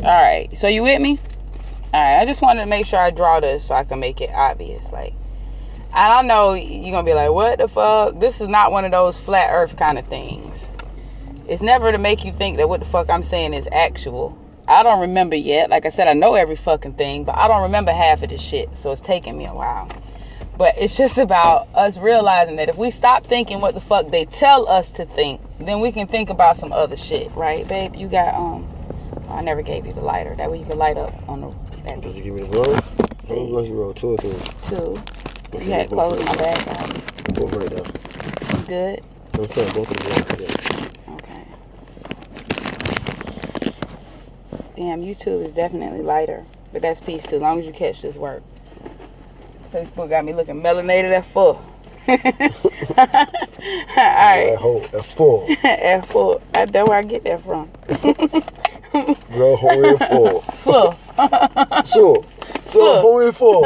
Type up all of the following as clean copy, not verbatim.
Alright, so you with me? Alright, I just wanted to make sure I draw this so I can make it obvious. Like, I don't know, you're gonna be like, what the fuck? This is not one of those flat earth kind of things. It's never to make you think that what the fuck I'm saying is actual. I don't remember yet. Like I said, I know every fucking thing, but I don't remember half of this shit. So it's taking me a while. But it's just about us realizing that if we stop thinking what the fuck they tell us to think, then we can think about some other shit, right, babe? You got, I never gave you the lighter. That way you can light up on the... Did you give me the rose? How many roses you roll? 2 or 3? 2. You had clothes in my bag. Both right there. You good? I'm saying both of them right there. Okay. Damn, YouTube is definitely lighter. But that's peace too, as long as you catch this work. Facebook got me looking melanated at full. Alright. At full. At full. That's where I get that from. Girl, hold it full. So. So, hold it full.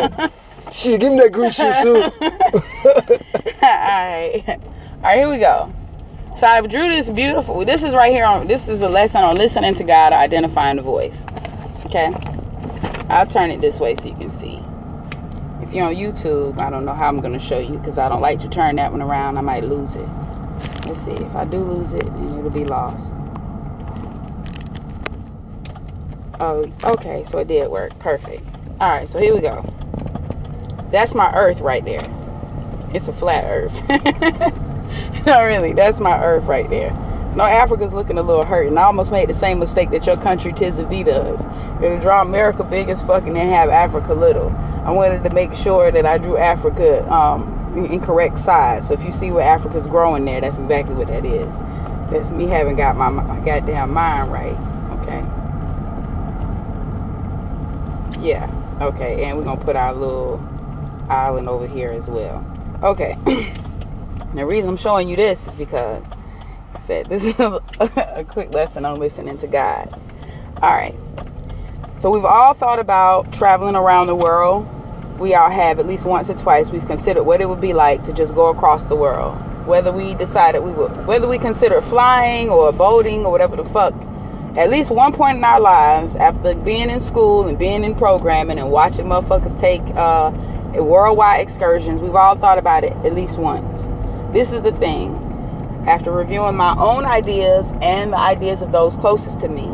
Shit, give me that green shit, Sue. Alright, here we go. So I drew this beautiful. This is right here on. This is a lesson on listening to God or identifying the voice. Okay, I'll turn it this way so you can see. If you're on YouTube, I don't know how I'm going to show you because I don't like to turn that one around. I might lose it. Let's see. If I do lose it, then it'll be lost. Oh, okay. So it did work. Perfect. All right. So here we go. That's my earth right there. It's a flat earth. No, really, that's my earth right there. No, Africa's looking a little hurt, and I almost made the same mistake that your country TZD does. It'll draw America big as fucking and have Africa little. I wanted to make sure that I drew Africa in correct size. So if you see where Africa's growing there, that's exactly what that is. That's me having got my goddamn mind right. Okay. Yeah. Okay, and we're gonna put our little island over here as well. Okay. The reason I'm showing you this is because I said this is a quick lesson on listening to God. Alright. So we've all thought about traveling around the world. We all have at least once or twice. We've considered what it would be like to just go across the world. Whether we consider flying or boating or whatever the fuck. At least one point in our lives, after being in school and being in programming and watching motherfuckers take worldwide excursions, we've all thought about it at least once. This is the thing. After reviewing my own ideas and the ideas of those closest to me,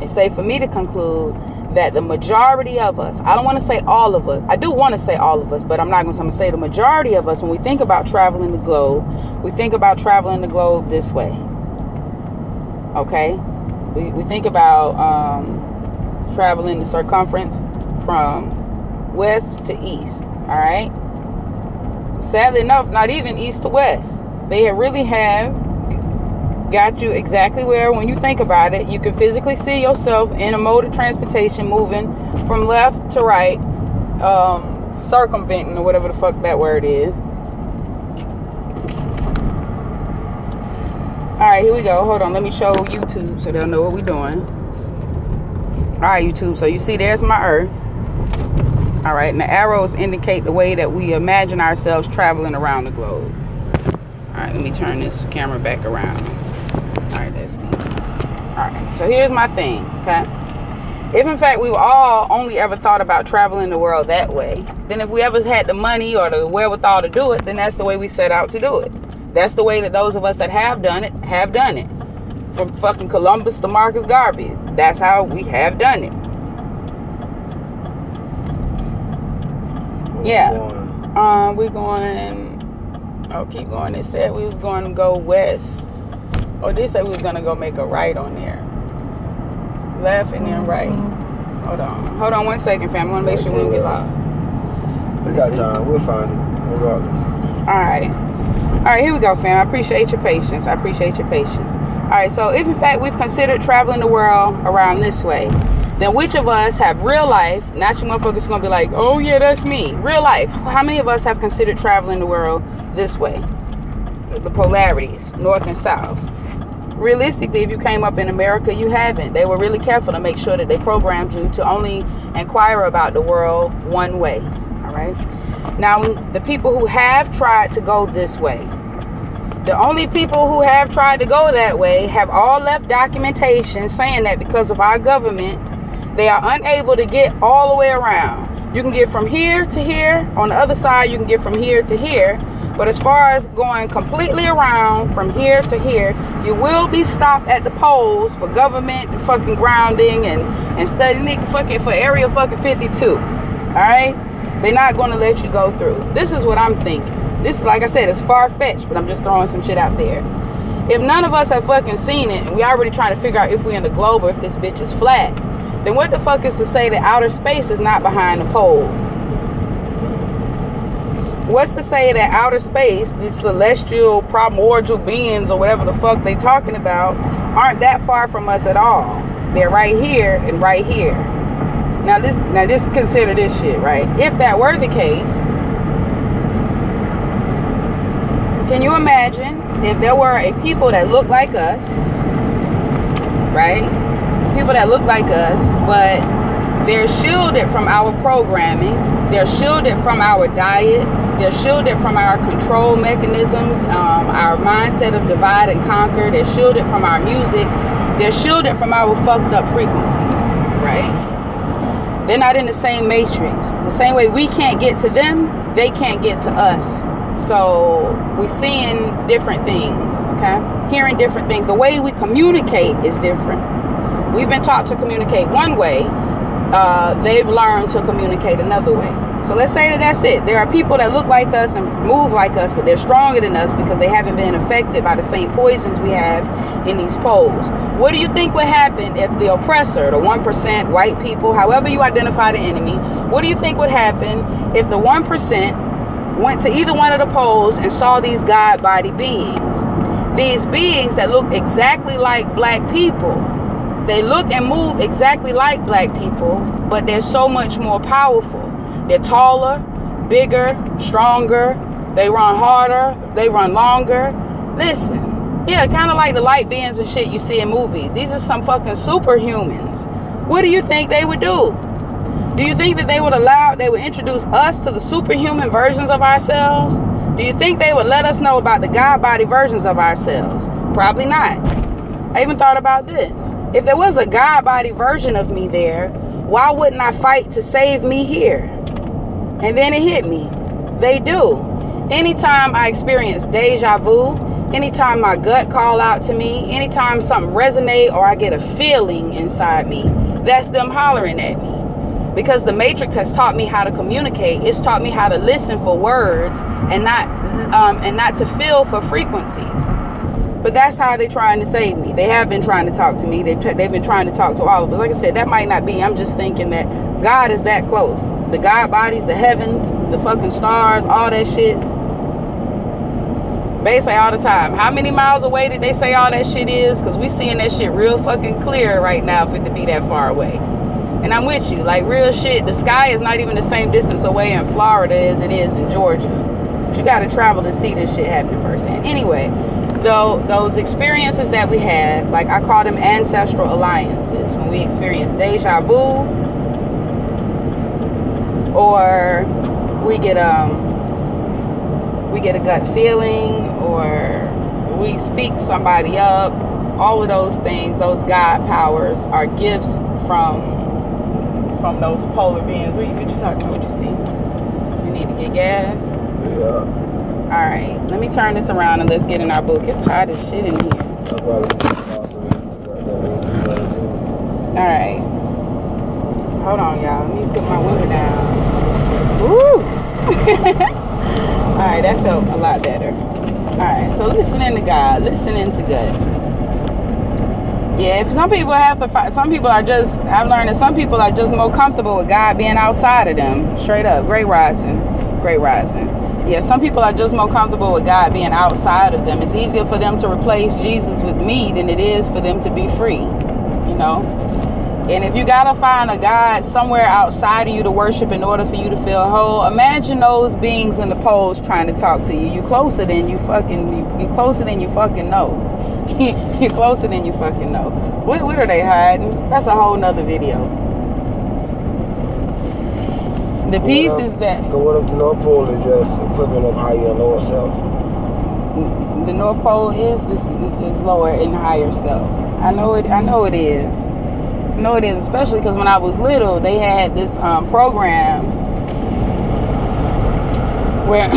it's safe for me to conclude that the majority of us, I don't want to say all of us, I do want to say all of us, but I'm not going to say the majority of us, when we think about traveling the globe, we think about traveling the globe this way. Okay? We think about traveling the circumference from west to east. Alright? Sadly enough, not even east to west. They really have got you exactly where, when you think about it, you can physically see yourself in a mode of transportation moving from left to right, circumventing or whatever the fuck that word is. Alright, here we go. Hold on, let me show YouTube so they'll know what we're doing. Alright, YouTube, so you see there's my earth. Alright, and the arrows indicate the way that we imagine ourselves traveling around the globe. Alright, let me turn this camera back around. Alright, that's peace. Alright, so here's my thing, okay? If in fact we've all only ever thought about traveling the world that way, then if we ever had the money or the wherewithal to do it, then that's the way we set out to do it. That's the way that those of us that have done it. From fucking Columbus to Marcus Garvey. That's how we have done it. Yeah. We're going... Oh, keep going. They said we was going to go west. Oh, they said we was going to go make a right on there. Left and then right. Hold on 1 second, fam. I want to make sure we don't get lost. We got time. We'll find it. Regardless. Alright, here we go, fam. I appreciate your patience. Alright, so if in fact we've considered traveling the world around this way, then which of us have real life, not you motherfuckers gonna be like, oh yeah, that's me. Real life. How many of us have considered traveling the world this way? The polarities, north and south. Realistically, if you came up in America, you haven't. They were really careful to make sure that they programmed you to only inquire about the world one way. Alright? Now, the people who have tried to go this way, the only people who have tried to go that way have all left documentation saying that because of our government They are unable to get all the way around. You can get from here to here. On the other side, you can get from here to here. But as far as going completely around from here to here, you will be stopped at the polls for government fucking grounding and studying fucking for area fucking 52. All right? They're not going to let you go through. This is what I'm thinking. This is, like I said, it's far-fetched, but I'm just throwing some shit out there. If none of us have fucking seen it, and we already trying to figure out if we're in the globe or if this bitch is flat, then what the fuck is to say that outer space is not behind the poles? What's to say that outer space, these celestial, primordial beings or whatever the fuck they talking about, aren't that far from us at all? They're right here and right here. Now just consider this shit, right? If that were the case, can you imagine if there were a people that look like us, right? People that look like us, but they're shielded from our programming. They're shielded from our diet. They're shielded from our control mechanisms, our mindset of divide and conquer. They're shielded from our music. They're shielded from our fucked up frequencies, right? They're not in the same matrix. The same way we can't get to them, they can't get to us. So we're seeing different things, okay? Hearing different things. The way we communicate is different. We've been taught to communicate one way. They've learned to communicate another way. So let's say that that's it. There are people that look like us and move like us, but they're stronger than us because they haven't been affected by the same poisons we have in these poles. What do you think would happen if the oppressor, the 1%, white people, however you identify the enemy, what do you think would happen if the 1% went to either one of the poles and saw these God body beings? These beings that look exactly like black people. They look and move exactly like black people, but they're so much more powerful. They're taller, bigger, stronger. They run harder. They run longer. Listen, yeah, kind of like the light beings and shit you see in movies. These are some fucking superhumans. What do you think they would do? Do you think that they would introduce us to the superhuman versions of ourselves? Do you think they would let us know about the God body versions of ourselves? Probably not. I even thought about this. If there was a God body version of me there, why wouldn't I fight to save me here? And then it hit me. They do. Anytime I experience deja vu, anytime my gut call out to me, anytime something resonate or I get a feeling inside me, that's them hollering at me. Because the Matrix has taught me how to communicate. It's taught me how to listen for words and not to feel for frequencies. But that's how they're trying to save me. They have been trying to talk to me. They've been trying to talk to all of us. Like I said, that might not be. I'm just thinking that God is that close. The God bodies, the heavens, the fucking stars, all that shit. They say all the time, how many miles away did they say all that shit is? Because we seeing that shit real fucking clear right now for it to be that far away. And I'm with you. Like, real shit, the sky is not even the same distance away in Florida as it is in Georgia. But you got to travel to see this shit happening firsthand. Anyway, those experiences that we have, like I call them ancestral alliances. When we experience deja vu, or we get a gut feeling, or we speak somebody up, all of those things, those God powers are gifts from those polar beings. What you talking about? What you see? You need to get gas? Yeah. Alright, let me turn this around and let's get in our book. It's hot as shit in here. Alright. Hold on, y'all. Let me put my window down. Woo! Alright, that felt a lot better. Alright, so listening to God, listening to gut. Yeah, if some people have to fight, some people are just, I've learned that some people are just more comfortable with God being outside of them. Straight up. Great rising. Great rising. Yeah, some people are just more comfortable with God being outside of them. It's easier for them to replace Jesus with me than it is for them to be free, you know? And if you gotta find a God somewhere outside of you to worship in order for you to feel whole, imagine those beings in the poles trying to talk to you. You closer than you fucking know. You closer than you fucking know. What are they hiding? That's a whole nother video. The pieces that... What if the North Pole is just equivalent of higher and lower self? The North Pole is lower and higher self. I know it is. No, it is, especially because when I was little, they had this program where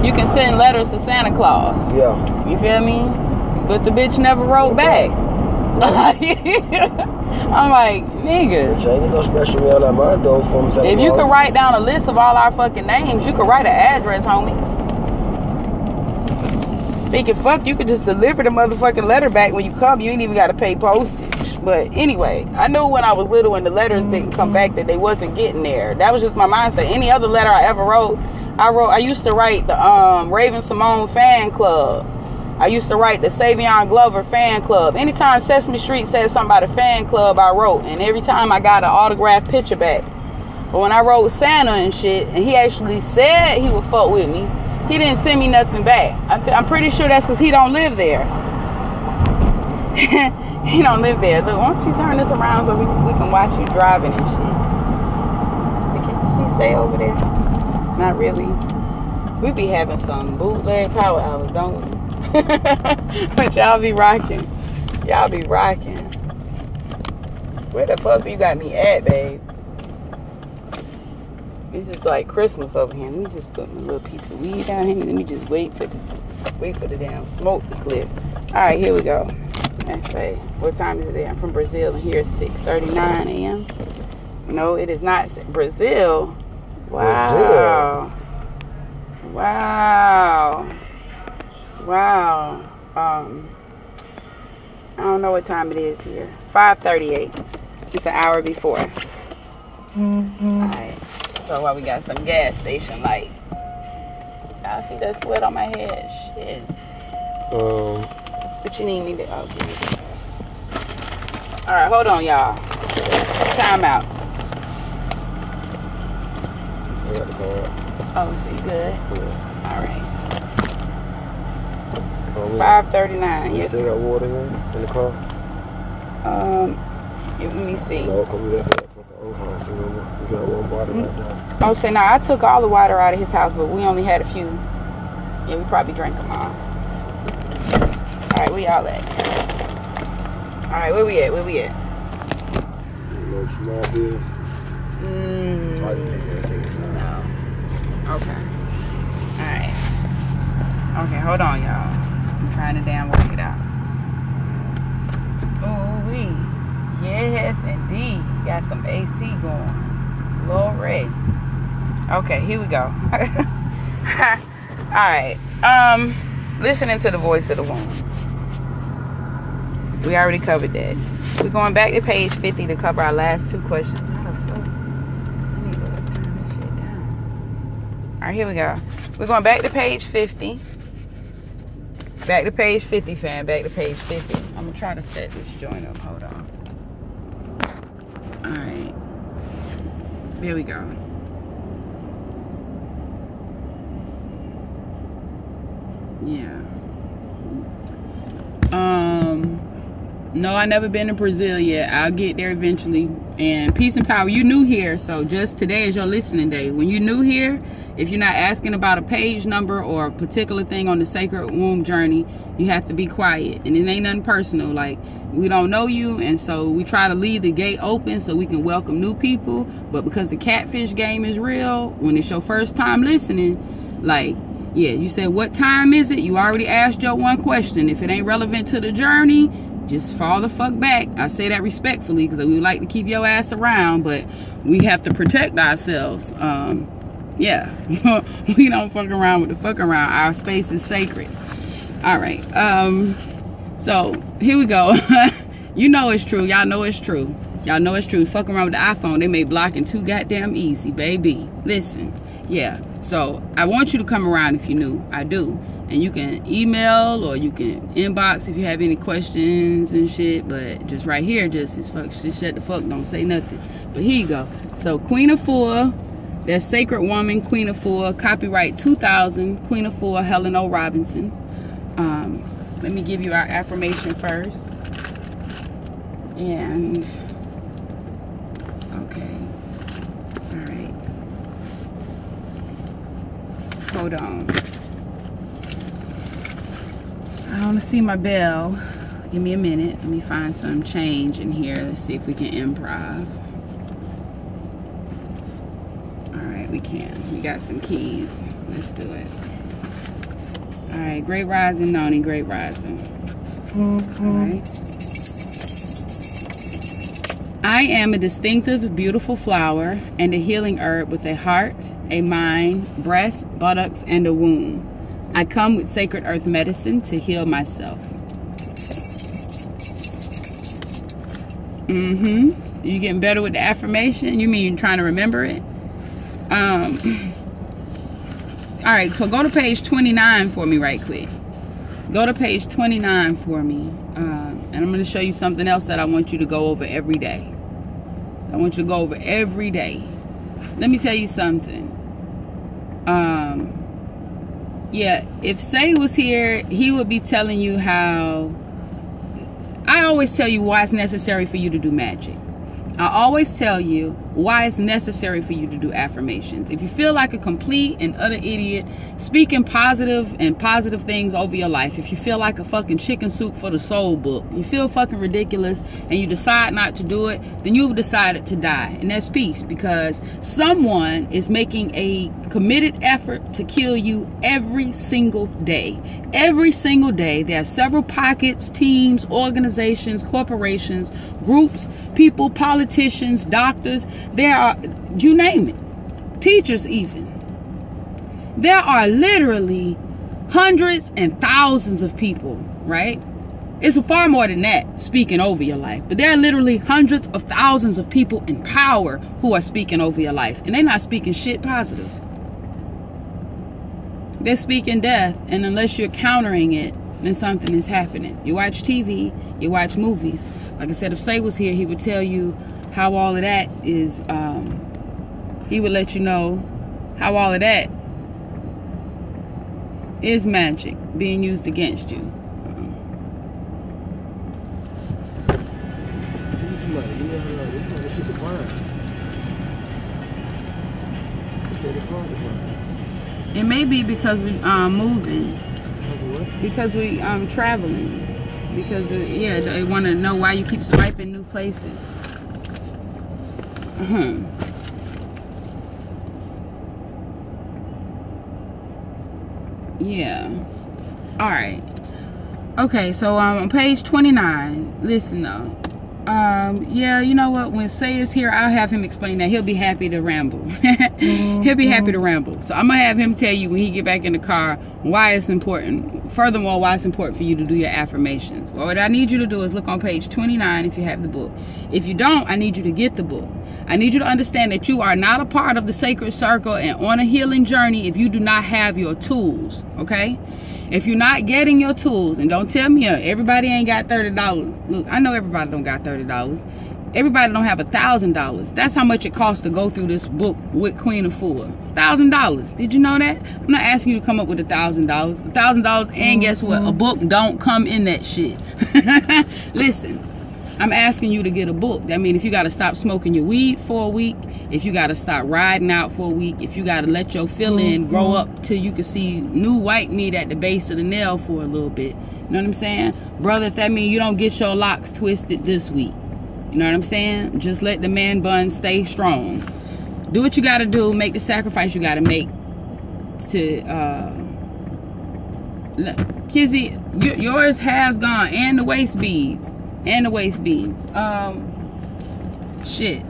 you can send letters to Santa Claus. Yeah. You feel me? But the bitch never wrote back. I'm like, nigga. Bitch, ain't no special mail at my door from Santa Claus. If you could write down a list of all our fucking names, you could write an address, homie. Thinking, fuck, you could just deliver the motherfucking letter back when you come. You ain't even got to pay postage. But anyway, I knew when I was little and the letters didn't come back that they wasn't getting there. That was just my mindset. Any other letter I ever wrote, I used to write the Raven Simone fan club. I used to write the Savion Glover fan club. Anytime Sesame Street said something about a fan club, I wrote. And every time I got an autographed picture back. But when I wrote Santa and shit, and he actually said he would fuck with me, he didn't send me nothing back. I'm pretty sure that's because he don't live there. He don't live there. Look, why don't you turn this around so we can watch you driving and shit. Can you see Say over there? Not really. We be having some bootleg power hours, don't we? But y'all be rocking. Y'all be rocking. Where the fuck you got me at, babe? It's just like Christmas over here. Let me just put my little piece of weed down here. Let me just wait for the damn smoke to clear. All right, here we go. Let's say, what time is it there? I'm from Brazil, and here it's 6:39 a.m. No, it is not Brazil. Wow. Brazil. Wow. Wow. I don't know what time it is here. 5:38. It's an hour before. Alright. So while we got some gas station light. Y'all see that sweat on my head? Shit. What you need me to give me this. Alright, hold on, y'all. Time out. I got the car. Oh, so you good? Yeah. Alright. 5:39. Yes. Still got water here in the car? Let me see. No, because we left that fucking old house, remember? We got one bottle right there. Oh, so now I took all the water out of his house, but we only had a few. Yeah, we probably drank them all. Alright, where y'all at? Alright, where we at? No small bills. No. Okay. Alright. Okay, hold on, y'all. I'm trying to damn work it out. Ooh-wee. Yes, indeed. Got some AC going. Glory. Okay, here we go. Alright. Listening to the voice of the woman. We already covered that. We're going back to page 50 to cover our last two questions. How the fuck? I need to turn this shit down. Alright, here we go. We're going back to page 50. Back to page 50, fam. Back to page 50. I'm going to try to set this joint up. Hold on. Alright. There we go. Yeah. No, I never been to Brazil yet. I'll get there eventually. And peace and power, you new here, so just today is your listening day. When you new here, if you're not asking about a page number or a particular thing on the Sacred Womb journey, you have to be quiet. And it ain't nothing personal. Like, we don't know you, and so we try to leave the gate open so we can welcome new people. But because the catfish game is real, when it's your first time listening, like, yeah, you said, what time is it? You already asked your one question. If it ain't relevant to the journey, just fall the fuck back. I say that respectfully because we would like to keep your ass around, but we have to protect ourselves. Yeah, we don't fuck around with the fuck around. Our space is sacred. All right. So here we go. You know it's true. Y'all know it's true. Y'all know it's true. Fuck around with the iPhone. They make blocking too goddamn easy, baby. Listen. Yeah. So I want you to come around if you new. I do. And you can email or you can inbox if you have any questions and shit. But just right here, just shut the fuck, don't say nothing. But here you go. So Queen Afua, that's Sacred Woman, Queen Afua, copyright 2000, Queen Afua, Helen O. Robinson. Let me give you our affirmation first. And okay. All right. Hold on. I want to see my bell. Give me a minute. Let me find some change in here. Let's see if we can improv. Alright, we can. We got some keys. Let's do it. Alright, Great Rising, Noni. Great Rising. Alright. I am a distinctive, beautiful flower and a healing herb with a heart, a mind, breast, buttocks, and a womb. I come with sacred earth medicine to heal myself. You getting better with the affirmation? You mean you're trying to remember it? Alright, so go to page 29 for me right quick. Go to page 29 for me. And I'm going to show you something else that I want you to go over every day. I want you to go over every day. Let me tell you something. Yeah, if Say was here, he would be telling you how... I always tell you why it's necessary for you to do magic. I always tell you why it's necessary for you to do affirmations. If you feel like a complete and utter idiot, speaking positive things over your life, if you feel like a fucking chicken soup for the soul book, you feel fucking ridiculous and you decide not to do it, then you've decided to die. And that's peace, because someone is making a committed effort to kill you every single day. Every single day, there are several pockets, teams, organizations, corporations, groups, people, politicians, doctors. There are, you name it, teachers even. There are literally hundreds and thousands of people, right? It's far more than that speaking over your life. But there are literally hundreds of thousands of people in power who are speaking over your life. And they're not speaking shit positive. They're speaking death. And unless you're countering it, then something is happening. You watch TV, you watch movies. Like I said, if Say was here, he would tell you how all of that is, he would let you know how all of that is magic being used against you. It may be because we moving. Because we traveling. Because yeah, they want to know why you keep swiping new places. Yeah. All right. Okay, so on page 29, listen though. Yeah, you know what? When Say is here, I'll have him explain that. He'll be happy to ramble. He'll be happy to ramble. So I'm gonna have him tell you when he get back in the car why it's important. Furthermore, why it's important for you to do your affirmations. Well, what I need you to do is look on page 29 if you have the book. If you don't, I need you to get the book. I need you to understand that you are not a part of the sacred circle and on a healing journey if you do not have your tools, okay? If you're not getting your tools, and don't tell me everybody ain't got $30. Look, I know everybody don't got $30. Everybody don't have $1,000. That's how much it costs to go through this book with Queen Afua. $1,000. Did you know that? I'm not asking you to come up with $1,000. $1,000, and guess what? A book don't come in that shit. Listen, I'm asking you to get a book. That means if you got to stop smoking your weed for a week, if you got to stop riding out for a week, if you got to let your fill-in grow up till you can see new white meat at the base of the nail for a little bit. You know what I'm saying? Brother, if that means you don't get your locks twisted this week. You know what I'm saying? Just let the man bun stay strong. Do what you got to do. Make the sacrifice you got to make to... Kizzy, yours has gone. And the waist beads. And the waist beads. Shit.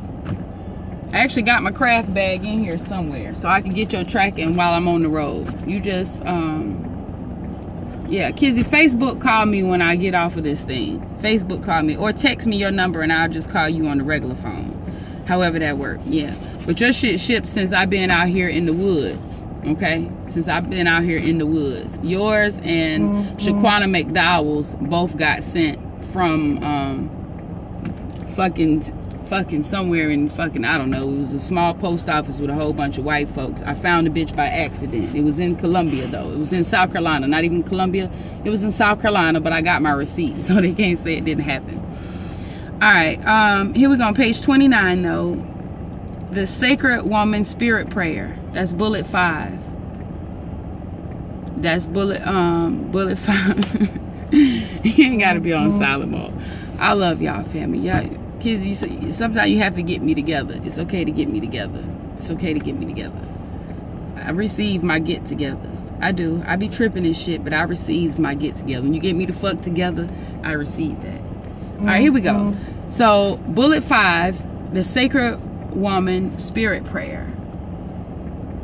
I actually got my craft bag in here somewhere, so I can get your tracking while I'm on the road. You just, yeah, Kizzy, Facebook call me when I get off of this thing. Facebook call me. Or text me your number and I'll just call you on the regular phone. However that works, yeah. But your shit shipped since I've been out here in the woods. Okay? Since I've been out here in the woods. Yours and Shaquana McDowell's both got sent from fucking somewhere in fucking, I don't know, it was a small post office with a whole bunch of white folks. I found the bitch by accident. It was in Columbia though. It was in South Carolina, not even Columbia. It was in South Carolina, but I got my receipt, so they can't say it didn't happen. All right, here we go on page 29 though. The Sacred Woman Spirit Prayer. That's bullet 5. That's bullet 5. You ain't gotta be on silent mode. I love y'all, family. Y'all kids, sometimes you have to get me together. It's okay to get me together. It's okay to get me together. I receive my get-togethers. I do. I be tripping and shit, but I receives my get-together. When you get me to fuck together, I receive that. All right, here we go. So, bullet 5, the Sacred Woman Spirit Prayer.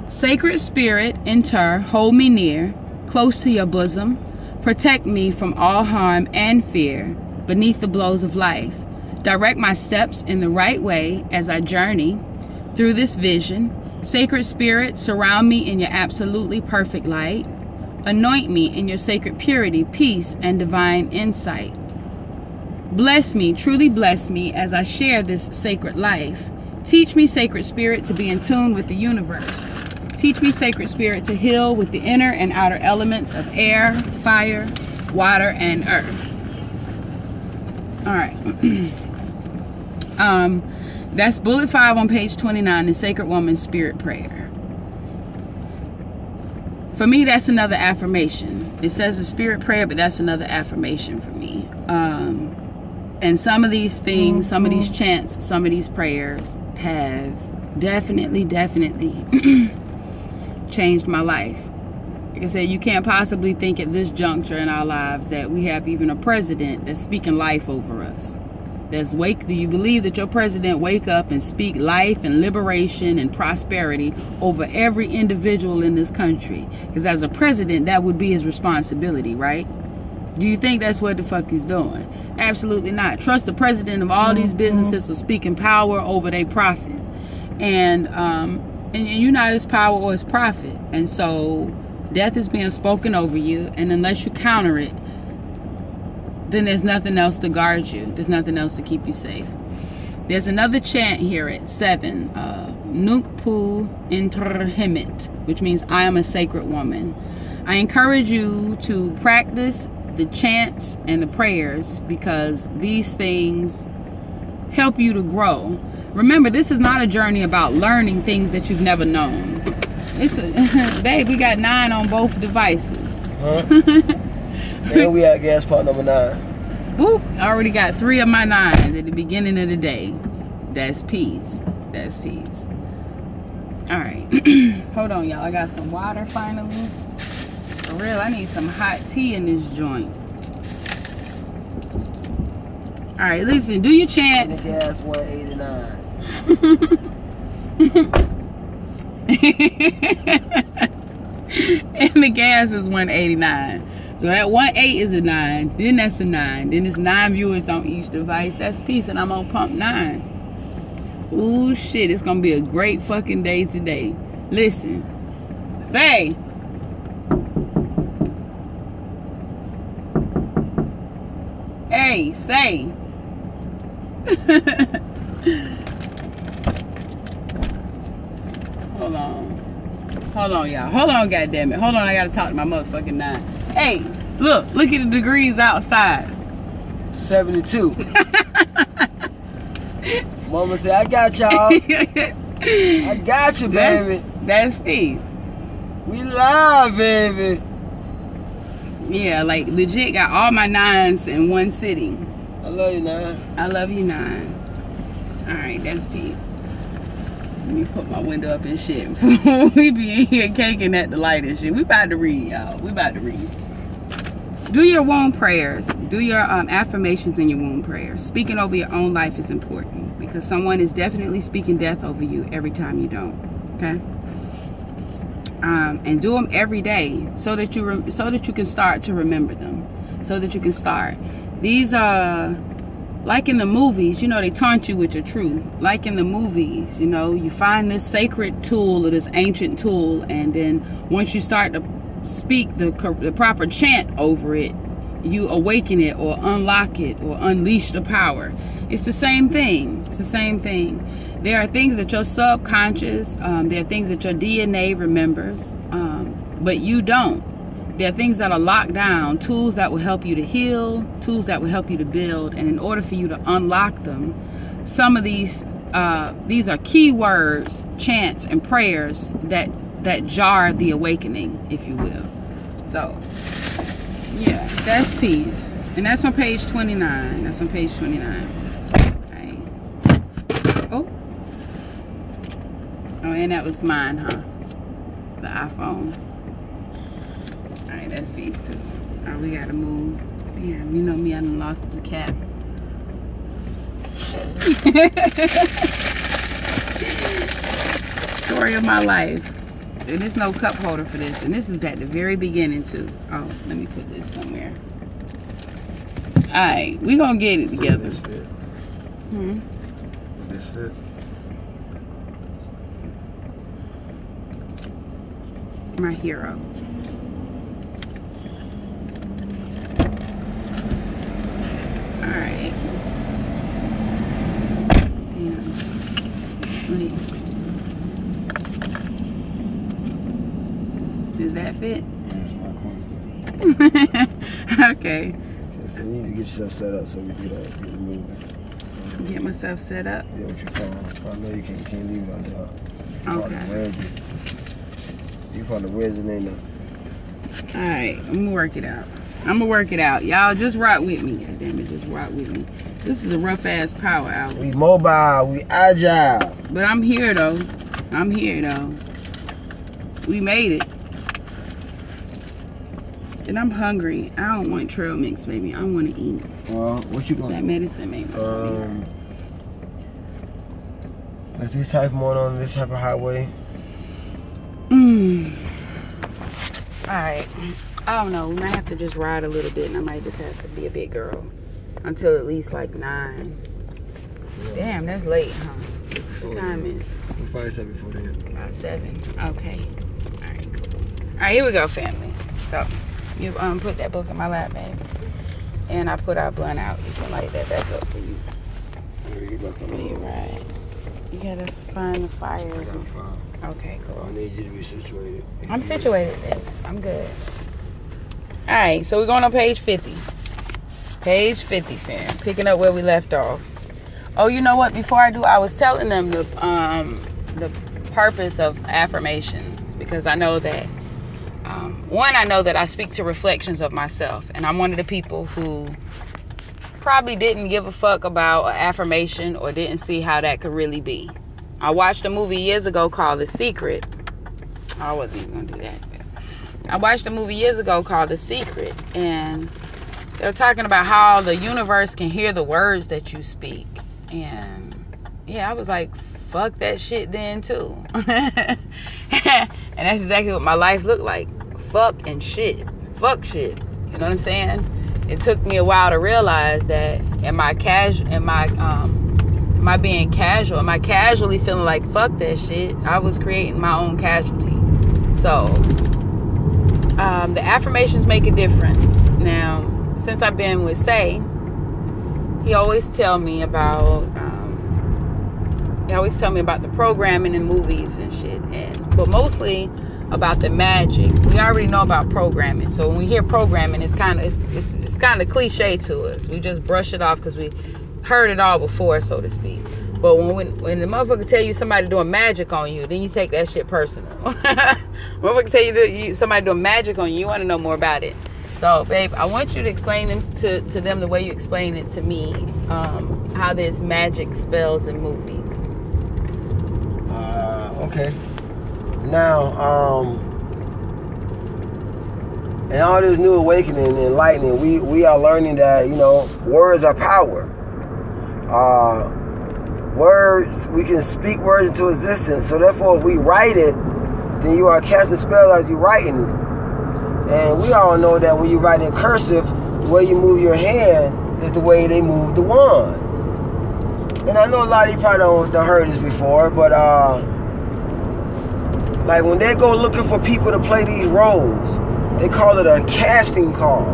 Sacred Spirit, enter, hold me near, close to your bosom. Protect me from all harm and fear beneath the blows of life. Direct my steps in the right way as I journey through this vision. Sacred Spirit, surround me in your absolutely perfect light. Anoint me in your sacred purity, peace, and divine insight. Bless me, truly bless me as I share this sacred life. Teach me, Sacred Spirit, to be in tune with the universe. Teach me, Sacred Spirit, to heal with the inner and outer elements of air, fire, water, and earth. All right. That's bullet 5 on page 29, the Sacred Woman Spirit Prayer. For me, that's another affirmation. It says a spirit prayer, but that's another affirmation for me. And some of these things, some of these chants, some of these prayers have definitely changed my life. Like I said, you can't possibly think at this juncture in our lives that we have even a president that's speaking life over us. Do you believe that your president wake up and speak life and liberation and prosperity over every individual in this country? Because as a president, that would be his responsibility, right? Do you think that's what the fuck he's doing? Absolutely not. Trust the president of all these businesses for speaking power over their profit. And you're not his power or his profit. And so death is being spoken over you. And unless you counter it, then there's nothing else to guard you. There's nothing else to keep you safe. There's another chant here at 7. Nunc pu interhimit, which means I am a sacred woman. I encourage you to practice the chants and the prayers because these things help you to grow. Remember, this is not a journey about learning things that you've never known. Babe, we got 9 on both devices. Huh? And we at gas part number 9. Boop. I already got 3 of my 9s at the beginning of the day. That's peace. That's peace. Alright. Hold on, y'all. I got some water finally. For real, I need some hot tea in this joint. Alright, listen. Do your chants. The gas 189. And the gas is 189. So that 1.8 is a 9. Then that's a 9. Then it's 9 viewers on each device. That's peace. And I'm on pump 9. Ooh, shit. It's going to be a great fucking day today. Listen. Hey. Hey, say. Hold on. Hold on, y'all. Hold on, goddammit. Hold on, I gotta talk to my motherfucking 9. Hey, look at the degrees outside. 72. Mama said, I got y'all. I got you, baby. That's peace. We live, baby. Yeah, like legit got all my 9s in one sitting. I love you, 9. I love you, 9. Alright, that's peace. Let me put my window up and shit. We be in here caking at the light and shit. We about to read, y'all. We about to read. Do your womb prayers. Do your affirmations in your womb prayers. Speaking over your own life is important because someone is definitely speaking death over you every time you don't. Okay? And do them every day so that you can start to remember them. So that you can start. These are like in the movies, you know, they taunt you with your truth. Like in the movies, you know, you find this sacred tool or this ancient tool, and then once you start to speak the proper chant over it, you awaken it or unlock it or unleash the power. It's the same thing. It's the same thing. There are things that your subconscious, there are things that your DNA remembers, but you don't. There are things that are locked down, tools that will help you to heal, tools that will help you to build. And in order for you to unlock them, some of these are keywords, chants, and prayers that jar the awakening, if you will. So, Yeah, that's peace. And that's on page 29. That's on page 29. Right. Oh. Oh, and that was mine, huh? The iPhone. Alright, that's peace too. Alright, we gotta move. Damn, you know me, I done lost the cap. Story of my life. And there's no cup holder for this. And this is at the very beginning too. Oh, let me put this somewhere. Alright, we gonna get it together. This fit. This fit. My hero. Alright. Damn. Wait. Does that fit? That's my queen. Okay. So you need to get yourself set up so we get it moving. Get myself set up? Yeah, with your phone. So I know you can't leave it out there. Okay. You probably wedge it in there. Alright, I'm gonna work it out. Y'all just rock with me. God damn it, just rock with me. This is a rough ass power hour. We mobile, we agile. But I'm here though. We made it. And I'm hungry. I don't want trail mix, baby. I want to eat. Well, what you gonna That medicine made me like this type more on this type of highway. Alright. I don't know. We might have to just ride a little bit and I might just have to be a big girl. Until at least like 9. Yeah. Damn, that's late, huh? What time is it? We'll find something before then. About 7. Okay. Alright, cool. Alright, here we go, family. So, you put that book in my lap, babe. And I put our blunt out. You can light that back up for you. Right. You gotta find the fire. I gotta find. Okay, cool. I need you to be situated. I'm situated, babe. I'm good. Alright, so we're going on page 50. Page 50, fam. Picking up where we left off. Oh, you know what? Before I do, I was telling them the purpose of affirmations. Because I know that one, I know that I speak to reflections of myself. And I'm one of the people who probably didn't give a fuck about an affirmation or didn't see how that could really be. I watched a movie years ago called The Secret. I wasn't even going to do that. I watched a movie years ago called The Secret. And they were talking about how the universe can hear the words that you speak. And yeah, I was like, fuck that shit then too. And that's exactly what my life looked like. Fuck and shit. Fuck shit. You know what I'm saying? It took me a while to realize that am I being casual? Am I casually feeling like fuck that shit? I was creating my own casualty. So the affirmations make a difference. Now, since I've been with Say, he always tell me about the programming in movies and shit, but mostly about the magic. We already know about programming, so when we hear programming, it's kind of cliche to us. We just brush it off because we heard it all before, so to speak. But when the motherfucker tell you somebody doing magic on you, then you take that shit personal. Motherfucker tell you somebody doing magic on you, you want to know more about it. So, babe, I want you to explain them to them the way you explain it to me, how there's magic spells in movies. Okay. Now, in all this new awakening and enlightening, we are learning that, words are power. Words, we can speak words into existence. So therefore, if we write it, then you are casting spells as you're writing. And we all know that when you write in cursive, the way you move your hand is the way they move the wand. And I know a lot of you probably don't heard this before, but like when they go looking for people to play these roles, they call it a casting call.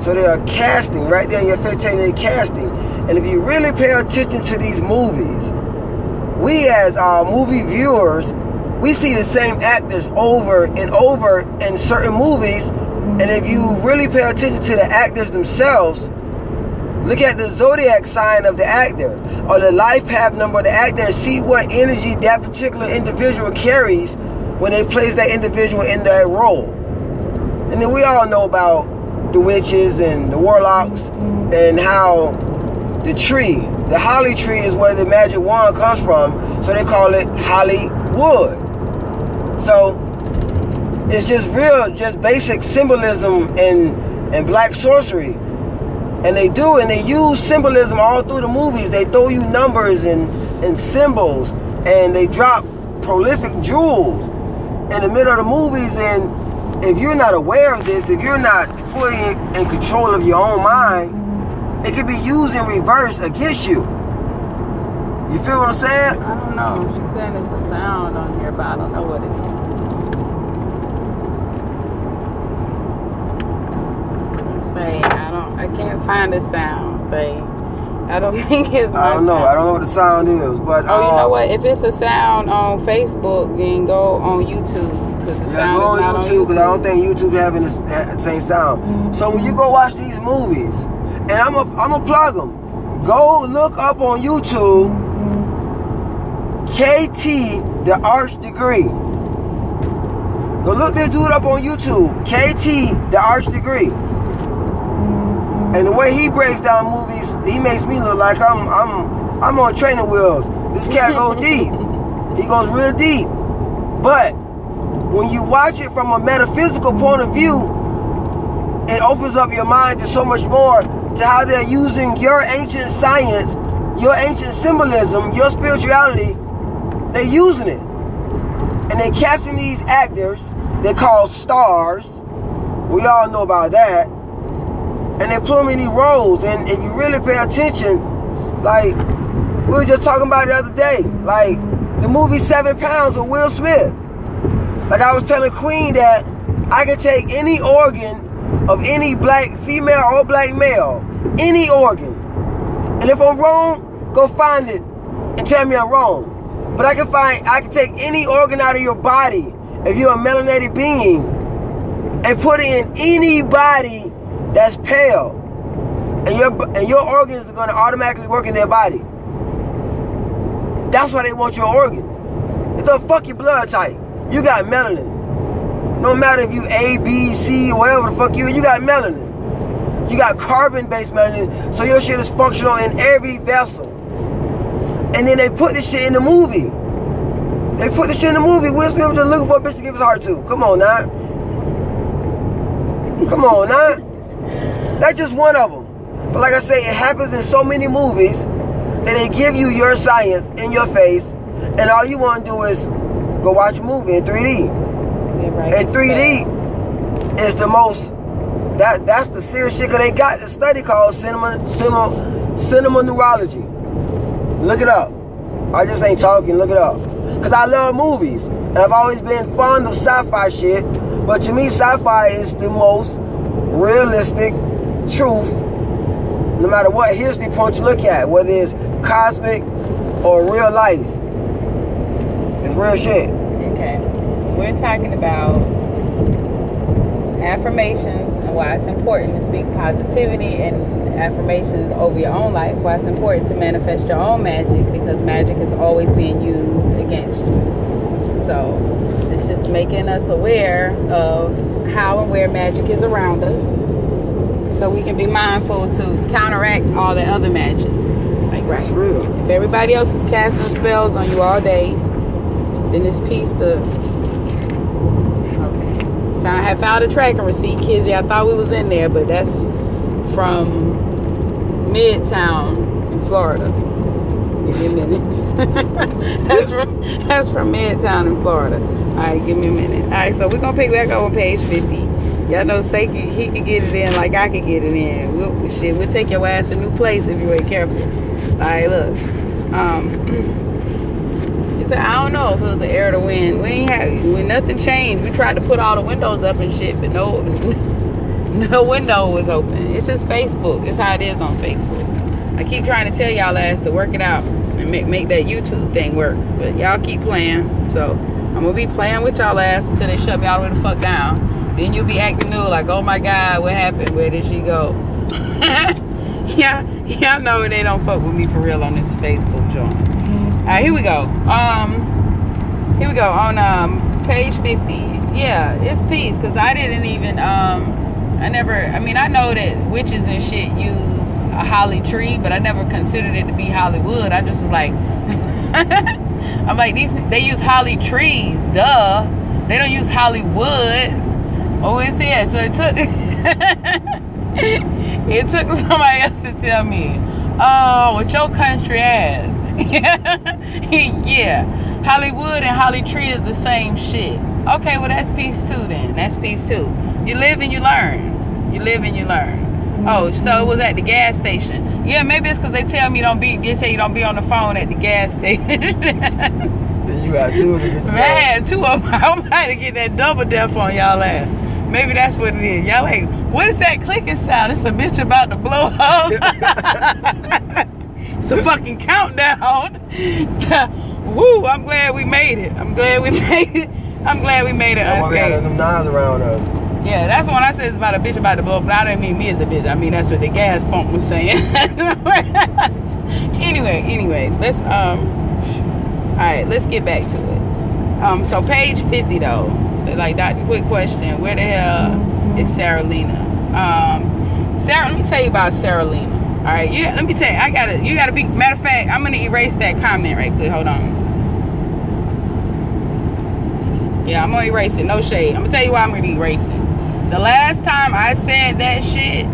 So they are casting right there in your face, telling they're casting. And if you really pay attention to these movies, we as movie viewers, we see the same actors over and over in certain movies. And if you really pay attention to the actors themselves, look at the zodiac sign of the actor or the life path number of the actor and see what energy that particular individual carries when they place that individual in that role. And then we all know about the witches and the warlocks, and how the holly tree is where the magic wand comes from, so they call it Hollywood. So it's just basic symbolism and black sorcery. And they use symbolism all through the movies. They throw you numbers and symbols, and they drop prolific jewels in the middle of the movies. And if you're not aware of this, if you're not fully in control of your own mind, it can be used in reverse against you. You feel what I'm saying? I don't know. She's saying it's a sound on here, but I don't know what it is. I can't find the sound. I don't think it's. I don't know. I don't know what the sound is, but you know what? If it's a sound on Facebook, then go on YouTube, because the sound go is not on YouTube, because I don't think YouTube having the same sound. So when you go watch these movies, and I'm gonna plug them, go look up on YouTube KT the Arch Degree. Go look this dude up on YouTube, KT the Arch Degree. And the way he breaks down movies, he makes me look like I'm on training wheels. This cat goes deep. He goes real deep. But when you watch it from a metaphysical point of view, it opens up your mind to so much more, to how they're using your ancient science, your ancient symbolism, your spirituality. They're using it. And they're casting these actors they call stars. We all know about that. And they put them in these roles, and if you really pay attention, like we were just talking about the other day, like the movie 7 Pounds with Will Smith. Like I was telling Queen that I can take any organ of any black female or black male, any organ, and if I'm wrong, go find it and tell me I'm wrong. But I can take any organ out of your body if you're a melanated being and put it in any body that's pale, and your organs are going to automatically work in their body. That's why they want your organs. It don't fuck your blood type. You got melanin. No matter if you A, B, C, or whatever the fuck you got melanin. You got carbon-based melanin, so your shit is functional in every vessel. And then they put this shit in the movie. Will Smith was just looking for a bitch to give his heart to. Come on now. That's just one of them. But like I say, it happens in so many movies that they give you your science in your face, and all you want to do is go watch a movie in 3D. And 3D is the most, that's the serious shit, because they got a study called cinema neurology. Look it up. I just ain't talking, look it up. Because I love movies, and I've always been fond of sci-fi shit, but to me, sci-fi is the most realistic truth, no matter what history point you look at, whether it's cosmic or real life. It's real shit. Okay. We're talking about affirmations and why it's important to speak positivity and affirmations over your own life, why it's important to manifest your own magic, because magic is always being used against you. So it's just making us aware of how and where magic is around us, so we can be mindful to counteract all the other magic. Like, that's real. If everybody else is casting spells on you all day, then this piece to... Okay. I had found a tracking receipt, Kizzy. I thought we was in there, but that's from Midtown in Florida. Give me a minute. that's from Midtown in Florida. All right, give me a minute. All right, so we're going to pick back up on page 50. Y'all know he could get it in like I could get it in. We'll take your ass a new place if you ain't careful. All right, look. He said, I don't know if it was the air or the wind. When nothing changed. We tried to put all the windows up and shit, but no window was open. It's just Facebook. It's how it is on Facebook. I keep trying to tell y'all ass to work it out and make that YouTube thing work, but y'all keep playing. So I'm gonna be playing with y'all ass until they shut me all the way the fuck down. Then you'll be acting new, like, oh my God, what happened? Where did she go? Y'all know they don't fuck with me for real on this Facebook joint. All right, here we go. On page 50. Yeah, it's peace, because I didn't even I mean, I know that witches and shit use a holly tree, but I never considered it to be Hollywood. I just was like, I'm like, they use holly trees, duh. They don't use Hollywood. Oh, it's yeah. So it took somebody else to tell me, oh, what your country ass. Yeah, Hollywood and holly tree is the same shit. Okay, well that's peace too then. That's peace too. You live and you learn. You live and you learn. Oh, so it was at the gas station. Yeah, maybe it's because they tell me they say you don't be on the phone at the gas station. Then you got two of them. I had two of them. I'm about to get that double death on y'all ass. Maybe that's what it is. Y'all like, what is that clicking sound? It's a bitch about to blow up. It's a fucking countdown. So, woo, I'm glad we made it. I'm glad we made it unscathed. We had them knives around us. Yeah, that's when I said it's about a bitch about to blow up. But I didn't mean me as a bitch. I mean, that's what the gas pump was saying. Anyway, let's, all right, let's get back to it. So page 50 though. So like, Dr. Quick question, where the hell is Sarah Lena? Sarah, let me tell you about Sarah Lena. All right, let me tell you, you gotta be, matter of fact, I'm gonna erase that comment right quick, hold on. Yeah, I'm gonna erase it, no shade. I'm gonna tell you why I'm gonna erase it. The last time I said that shit,